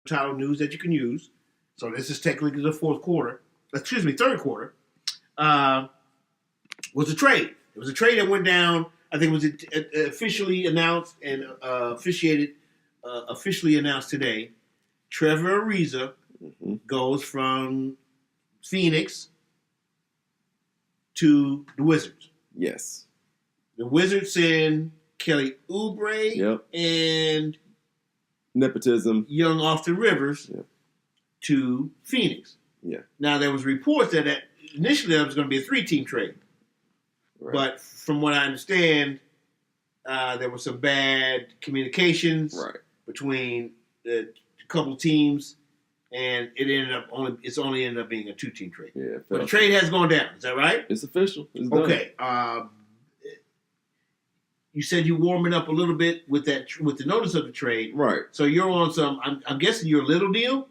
title news that you can use. So this is technically the third quarter. Was a trade. It was a trade that went down. I think it was officially announced and officially announced today. Trevor Ariza goes from Phoenix to the Wizards. Yes. The Wizards send Kelly Oubre and nepotism young Austin Rivers to Phoenix. Yeah. Now, there was reports that initially that was going to be a 3-team trade. Right. But from what I understand, there was some bad communications between the couple teams, and it's only ended up being a 2-team trade. Yeah, but the trade has gone down. Is that right? It's official. It's done. Okay. You said you're warming up a little bit with the notice of the trade. Right. So you're on some. I'm guessing you're a little deal.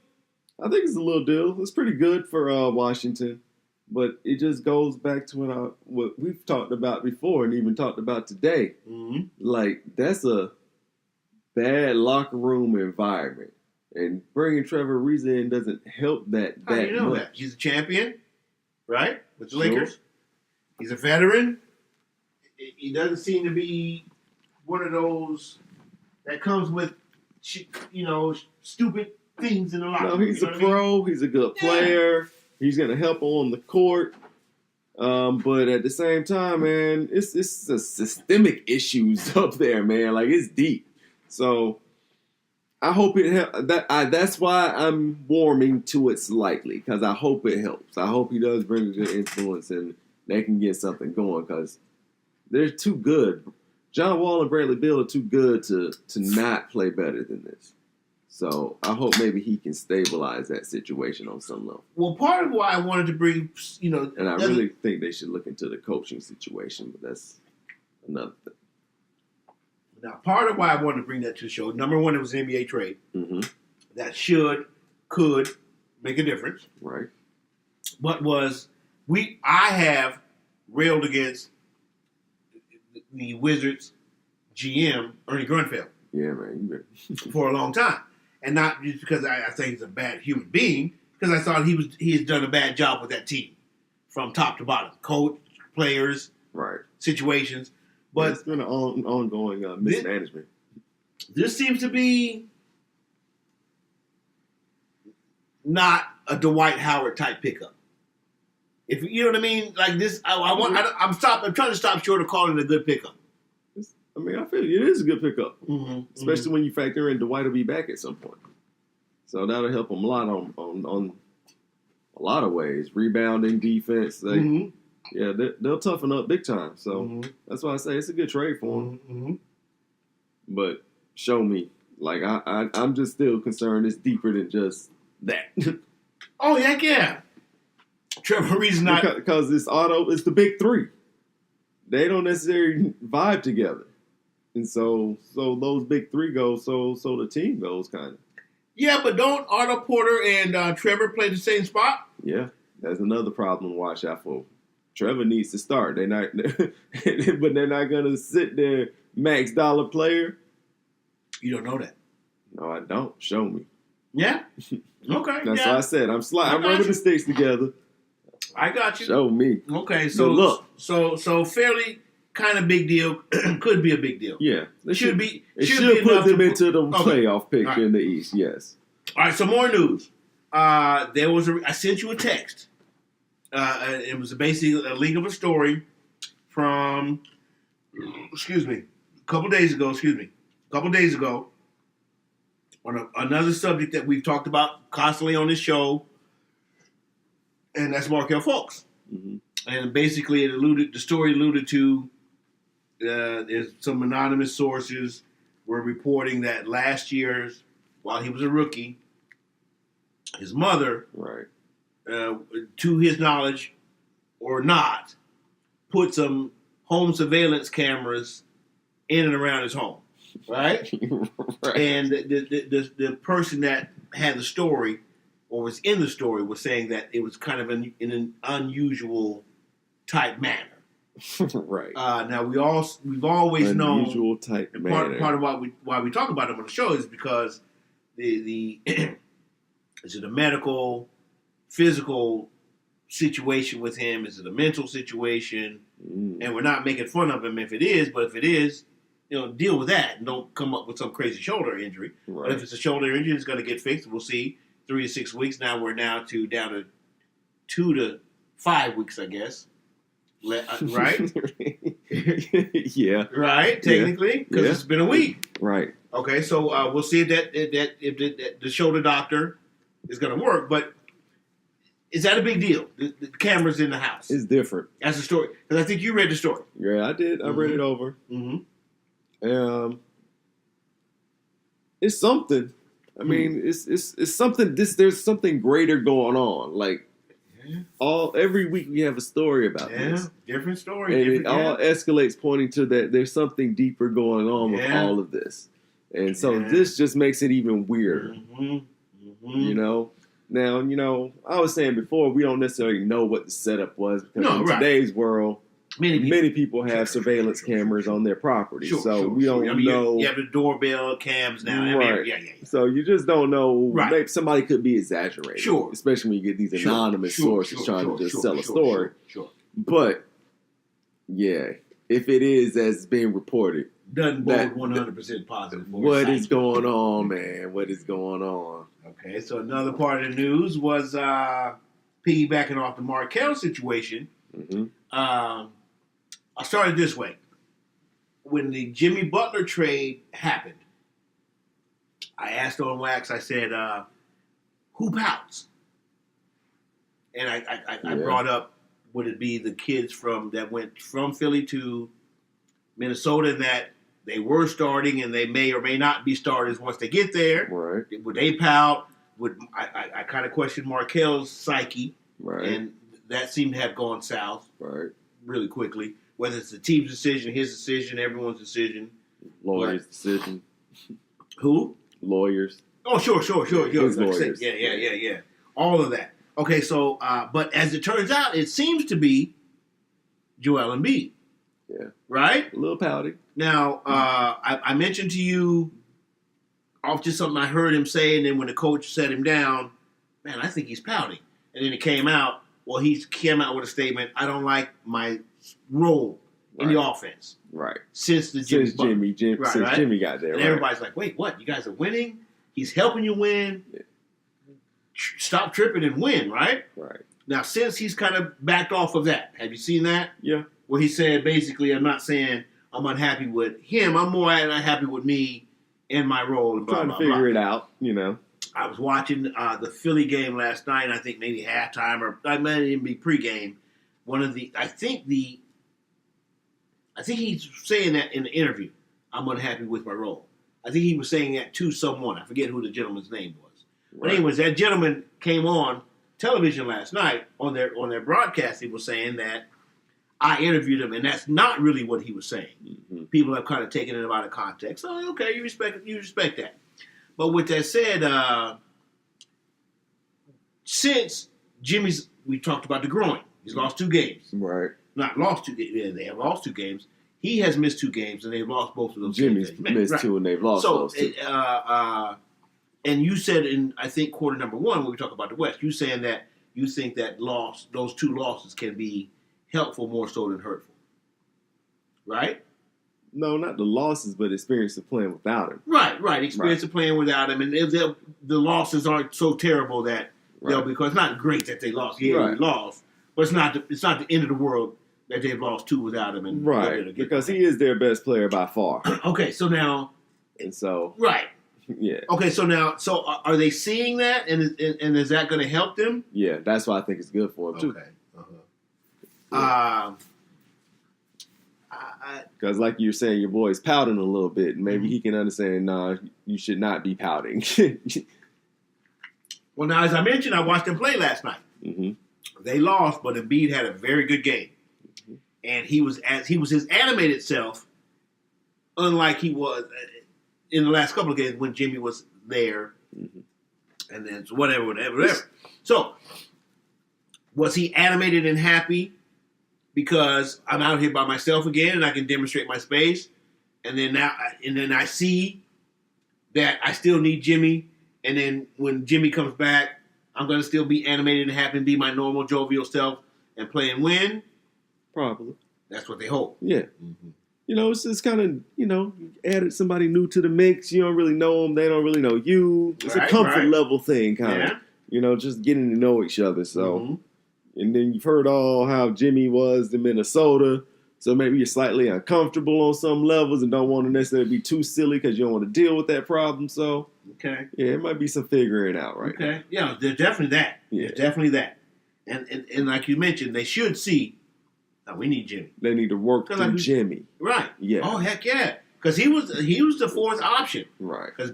I think it's a little deal. It's pretty good for Washington. But it just goes back to what we've talked about before and even talked about today. Mm-hmm. Like, that's a bad locker room environment. And bringing Trevor Ariza in doesn't help that How do you know much. that? He's a champion, right? With the Lakers. He's a veteran. He doesn't seem to be one of those that comes with, stupid things in the locker room. No, he's a pro. He's a good player. He's going to help on the court. But at the same time, man, it's a systemic issues up there, man. Like, it's deep. So I hope it helps. That's why I'm warming to it slightly, because I hope it helps. I hope he does bring a good influence and they can get something going, because they're too good. John Wall and Bradley Beal are too good to not play better than this. So I hope maybe he can stabilize that situation on some level. Well, part of why I wanted to bring, and I really think they should look into the coaching situation, but that's another thing. Now, part of why I wanted to bring that to the show, number one, it was an NBA trade that could make a difference. Right. But I have railed against the Wizards GM, Ernie Grunfeld. Yeah, man. For a long time. And not just because I think he's a bad human being, because I thought he has done a bad job with that team from top to bottom. Coach, players, situations. But it's been an ongoing mismanagement. This seems to be not a Dwight Howard type pickup. If you know what I mean, like this, I'm trying to stop short of calling it a good pickup. I mean, I feel it is a good pickup, especially when you factor in Dwight will be back at some point. So that'll help them a lot on a lot of ways, rebounding, defense. They'll toughen up big time. So that's why I say it's a good trade for them. But show me, like I'm just still concerned it's deeper than just that. Oh heck yeah, Trevor Ariza not because it's the big three. They don't necessarily vibe together. And so those big three go, so the team goes kind of. Yeah, but don't Otto Porter and Trevor play the same spot? Yeah, that's another problem to watch out for. Trevor needs to start. But they're not gonna sit there max dollar player. You don't know that. No, I don't. Show me. Yeah. Okay. That's what I said. I'm rubbing the sticks together. I got you. Show me. Okay, so look. So fairly kind of big deal. Could be a big deal. Yeah. It should be. It should put them into the playoff picture in the East, yes. All right, some more news. There was I sent you a text. It was basically a link of a story from, a couple days ago on another subject that we've talked about constantly on this show, and that's Markelle Fultz. And basically, the story alluded to. There's some anonymous sources were reporting that last year, while he was a rookie, his mother, to his knowledge or not, put some home surveillance cameras in and around his home, right? And the person that had the story or was in the story was saying that it was kind of in an unusual type manner. Right. Now we've always known unusual type manner. Part of why we talk about him on the show is because the Is it a medical, physical situation with him? Is it a mental situation? And we're not making fun of him if it is, but if it is, deal with that and don't come up with some crazy shoulder injury. Right. But if it's a shoulder injury, it's going to get fixed. We'll see. 3 to 6 weeks. Now we're down to 2 to 5 weeks, I guess. Right? Yeah. Right. Technically, because it's been a week. Right. Okay. So we'll see if the shoulder doctor is going to work. But is that a big deal? The camera's in the house. It's different. That's the story. Because I think you read the story. Yeah, I did. I read it over. Mm-hmm. It's something. I mean, it's something. There's something greater going on. Like every week we have a story about this. Different story. And it all escalates, pointing to that there's something deeper going on with all of this. And so this just makes it even weirder. Now, I was saying before, we don't necessarily know what the setup was because in today's world, many people have surveillance cameras on their property. We don't know. You have the doorbell cams now. Right. So you just don't know. Right. Maybe somebody could be exaggerating. Sure. Especially when you get these anonymous sources trying to just sell a story. Sure. But, yeah, if it is as being reported. Doesn't bode 100% positive. What is going on, man? What is going on? Okay, so another part of the news was piggybacking off the Markelle situation. I started this way. When the Jimmy Butler trade happened, I asked on Wax, I said, who pouts? And I brought up, would it be the kids that went from Philly to Minnesota that they were starting and they may or may not be starters once they get there? Right. Would they pout? I kind of questioned Markelle's psyche. Right. And that seemed to have gone south really quickly. Whether it's the team's decision, his decision, everyone's decision. Lawyers' decision. Who? Lawyers. Oh, sure. His lawyers. Yeah. All of that. Okay, so, but as it turns out, it seems to be Joel Embiid. Yeah. Right? A little pouty. Now, I mentioned to you off just something I heard him say, and then when the coach set him down, man, I think he's pouting. And then it came out, he came out with a statement, I don't like my role in the offense. Right. Since Jimmy got there. And everybody's like, wait, what? You guys are winning? He's helping you win. Yeah. Stop tripping and win, right? Right. Now, since he's kind of backed off of that, have you seen that? Yeah. Where he said, basically, I'm not saying I'm unhappy with him. I'm more unhappy with me and my role. And trying to figure it out, I was watching the Philly game last night. I think maybe halftime or I might even be pregame. I think he's saying that in the interview. I'm unhappy with my role. I think he was saying that to someone. I forget who the gentleman's name was. But anyways, that gentleman came on television last night on their broadcast. He was saying that I interviewed him, and that's not really what he was saying. Mm-hmm. People have kind of taken it out of context. So okay, you respect that. But with that said, since we talked about the groin. He's lost 2 games. Right. Not lost 2 games. Yeah, they have lost 2 games. He has missed 2 games, and they've lost both of those games. Jimmy's missed 2, and they've lost those 2. And you said in, I think, quarter number 1, when we talk about the West, you saying that you think that those 2 losses can be helpful more so than hurtful. Right? No, not the losses, but experience of playing without him. Right. Experience of playing without him. And the losses aren't so terrible that they'll be, because it's not great that they lost. Yeah, they lost. But it's not the end of the world that they've lost 2 without him. And because he is their best player by far. Okay, so now. And so. Right. Yeah. Okay, so now, are they seeing that, and is that going to help them? Yeah, that's why I think it's good for them too. Okay. Because like you're saying, your boy's pouting a little bit, and maybe he can understand. Nah, you should not be pouting. Well, now as I mentioned, I watched them play last night. Mm-hmm. They lost, but Embiid had a very good game, and he was his animated self, unlike he was in the last couple of games when Jimmy was there, and then whatever. So, was he animated and happy because I'm out here by myself again and I can demonstrate my space, and then I see that I still need Jimmy, and then when Jimmy comes back, I'm going to still be animated and happy and be my normal jovial self and play and win? Probably. That's what they hope. Yeah. Mm-hmm. You know, it's just kind of, you added somebody new to the mix. You don't really know them. They don't really know you. It's a comfort level thing, kind of. Just getting to know each other. So, and then you've heard how Jimmy was in Minnesota. So maybe you're slightly uncomfortable on some levels and don't want to necessarily be too silly because you don't want to deal with that problem. So, yeah, it might be some figuring out right now. Yeah, there's definitely that. Yeah. There's definitely that. And like you mentioned, they should see, we need Jimmy. They need to work through Jimmy. Right. Yeah. Oh, heck yeah. Because he was the fourth option. Right. Because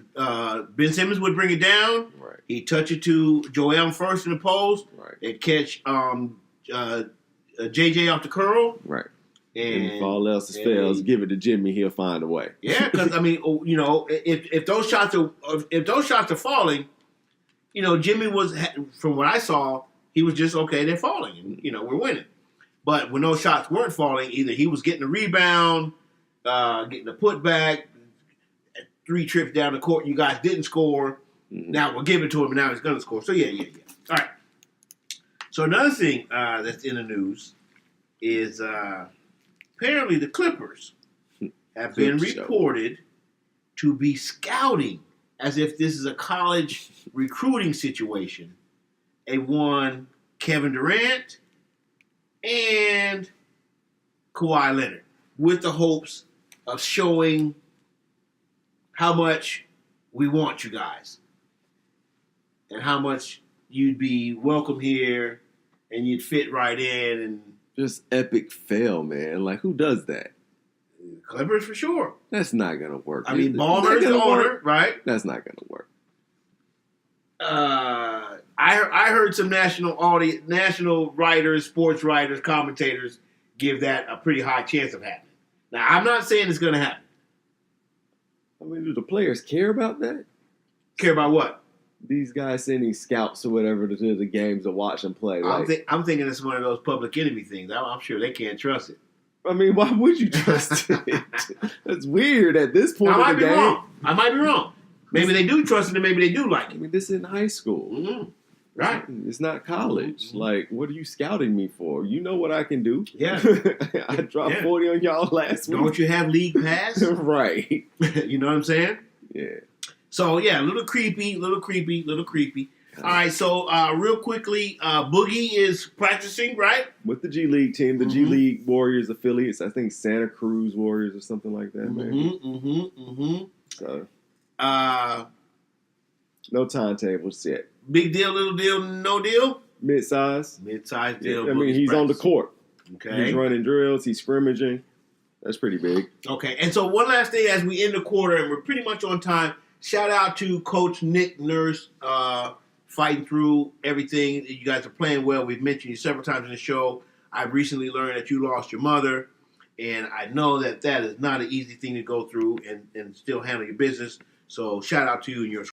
Ben Simmons would bring it down. Right. He'd touch it to Joel first in the post. Right. They'd catch JJ off the curl. Right. And if all else fails, give it to Jimmy. He'll find a way. Yeah, because if those shots are falling, Jimmy was, from what I saw, he was just okay. They're falling, and we're winning. But when those shots weren't falling, either he was getting a rebound, getting a putback, 3 trips down the court. You guys didn't score. Mm-hmm. Now we'll give it to him, and now he's going to score. So yeah. All right. So another thing that's in the news is. Apparently, the Clippers have been reported to be scouting as if this is a college recruiting situation. They won Kevin Durant and Kawhi Leonard with the hopes of showing how much we want you guys and how much you'd be welcome here and you'd fit right in and just epic fail, man. Like, who does that? Clippers for sure. That's not going to work. I mean, Ballmer's the owner, right? That's not going to work. I heard some national writers, sports writers, commentators give that a pretty high chance of happening. Now, I'm not saying it's going to happen. I mean, do the players care about that? Care about what? These guys sending scouts or whatever to the games to watch them play. I'm thinking it's one of those public enemy things. I'm sure they can't trust it. I mean, why would you trust it? That's weird at this point in the game. I might be wrong. Maybe they do trust it and maybe they do like it. I mean, this is in high school. Mm-hmm. Right. It's not college. Mm-hmm. Like, what are you scouting me for? You know what I can do. Yeah. I dropped 40 on y'all last week. Don't you have league pass? Right. You know what I'm saying? Yeah. So, yeah, a little creepy. All right, so real quickly, Boogie is practicing, right? With the G League team, the G League Warriors affiliates. I think Santa Cruz Warriors or something like that, maybe. So, no timetables yet. Big deal, little deal, no deal? Mid-size. Mid-size deal. I mean, he's on the court. Okay. He's running drills. He's scrimmaging. That's pretty big. Okay, and so one last thing as we end the quarter, and we're pretty much on time. Shout out to Coach Nick Nurse, fighting through everything. You guys are playing well. We've mentioned you several times in the show. I've recently learned that you lost your mother, and I know that is not an easy thing to go through and still handle your business. So shout out to you and your